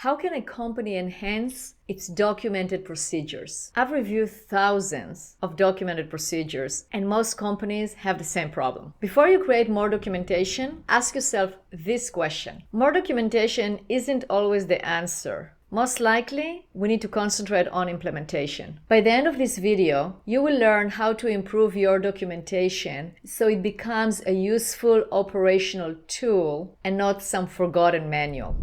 How can a company enhance its documented procedures? I've reviewed thousands of documented procedures, and most companies have the same problem. Before you create more documentation, ask yourself this question. More documentation isn't always the answer. Most likely, we need to concentrate on implementation. By the end of this video, you will learn how to improve your documentation so it becomes a useful operational tool and not some forgotten manual.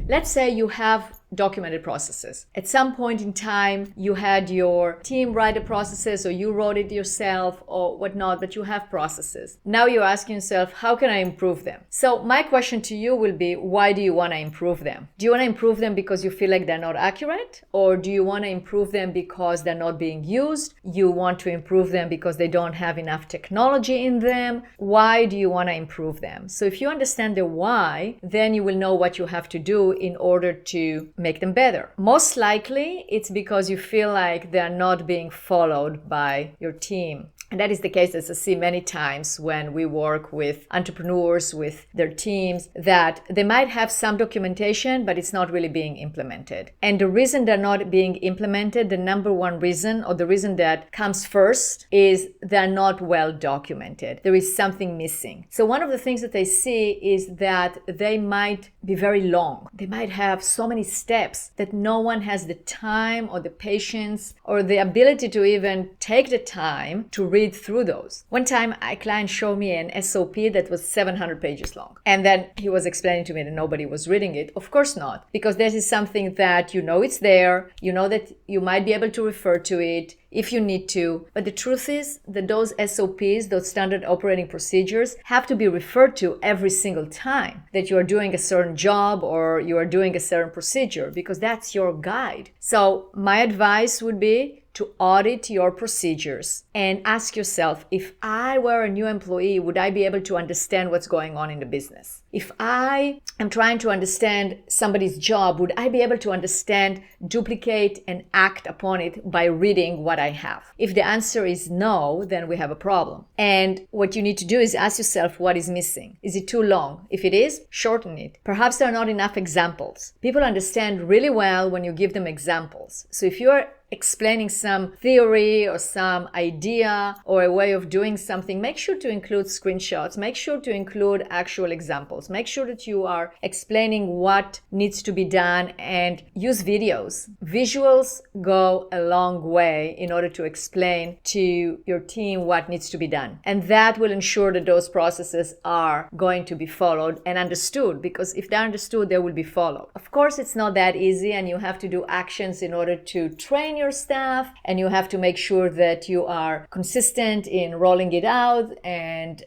Let's say you have documented processes. At some point in time, you had your team write the processes, or you wrote it yourself or whatnot, but you have processes. Now you're asking yourself, how can I improve them? So my question to you will be, why do you want to improve them? Do you want to improve them because you feel like they're not accurate? Or do you want to improve them because they're not being used? You want to improve them because they don't have enough technology in them? Why do you want to improve them? So if you understand the why, then you will know what you have to do in order to make them better. Most likely, it's because you feel like they're not being followed by your team. And that is the case, as I see many times when we work with entrepreneurs, with their teams, that they might have some documentation, but it's not really being implemented. And the reason they're not being implemented, the number one reason, or the reason that comes first, is they're not well documented. There is something missing. So one of the things that I see is that they might be very long. They might have so many steps that no one has the time or the patience or the ability to even take the time to read through those. One time, a client showed me an SOP that was 700 pages long. And then he was explaining to me that nobody was reading it. Of course not, because this is something that you know it's there, you know that you might be able to refer to it if you need to. But the truth is that those SOPs, those standard operating procedures, have to be referred to every single time that you are doing a certain job or you are doing a certain procedure, because that's your guide. So my advice would be to audit your procedures and ask yourself, if I were a new employee, would I be able to understand what's going on in the business? If I am trying to understand somebody's job, would I be able to understand, duplicate, and act upon it by reading what I have? If the answer is no, then we have a problem. And what you need to do is ask yourself, what is missing? Is it too long? If it is, shorten it. Perhaps there are not enough examples. People understand really well when you give them examples. So if you are explaining some theory or some idea or a way of doing something, make sure to include screenshots, make sure to include actual examples, make sure that you are explaining what needs to be done, and use videos. Visuals go a long way in order to explain to your team what needs to be done. And that will ensure that those processes are going to be followed and understood, because if they're understood, they will be followed. Of course, it's not that easy, and you have to do actions in order to train your staff, and you have to make sure that you are consistent in rolling it out, and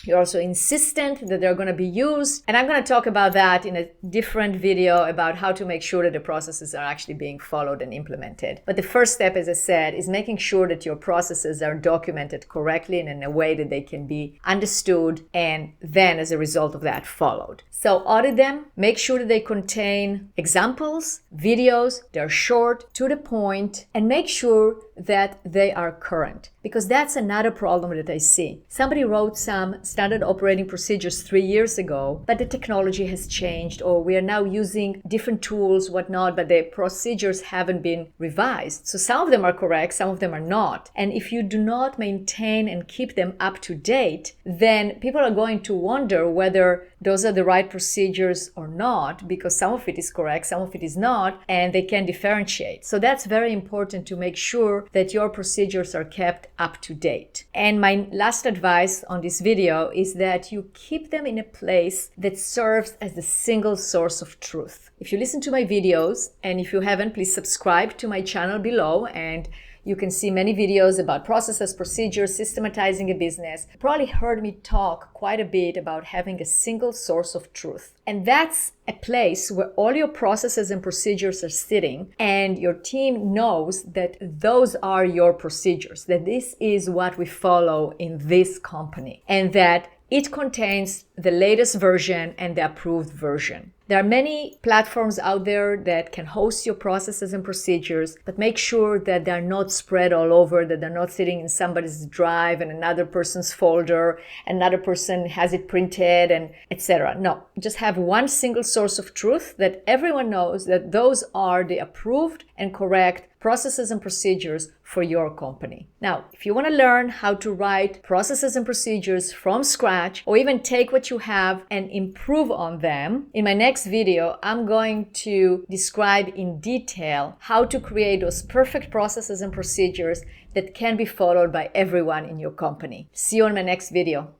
you're also insistent that they're going to be used. And I'm going to talk about that in a different video about how to make sure that the processes are actually being followed and implemented. But the first step, as I said, is making sure that your processes are documented correctly and in a way that they can be understood, and then as a result of that, followed. So audit them, make sure that they contain examples, videos, they're short, to the point, and make sure that they are current. Because that's another problem that I see. Somebody wrote some standard operating procedures 3 years ago, but the technology has changed, or we are now using different tools, whatnot, but the procedures haven't been revised. So some of them are correct, some of them are not. And if you do not maintain and keep them up to date, then people are going to wonder whether those are the right procedures or not, because some of it is correct, some of it is not, and they can differentiate. So that's very important, to make sure that your procedures are kept up to date. And my last advice on this video is that you keep them in a place that serves as the single source of truth. If you listen to my videos, and if you haven't, please subscribe to my channel below, and you can see many videos about processes, procedures, systematizing a business. You probably heard me talk quite a bit about having a single source of truth. And that's a place where all your processes and procedures are sitting, and your team knows that those are your procedures, that this is what we follow in this company, and that it contains the latest version and the approved version. There are many platforms out there that can host your processes and procedures, but make sure that they're not spread all over, that they're not sitting in somebody's drive and another person's folder, another person has it printed, and etc. No, just have one single source of truth that everyone knows that those are the approved and correct processes and procedures for your company. Now, if you want to learn how to write processes and procedures from scratch, or even take what you have and improve on them, in my next video, I'm going to describe in detail how to create those perfect processes and procedures that can be followed by everyone in your company. See you on my next video.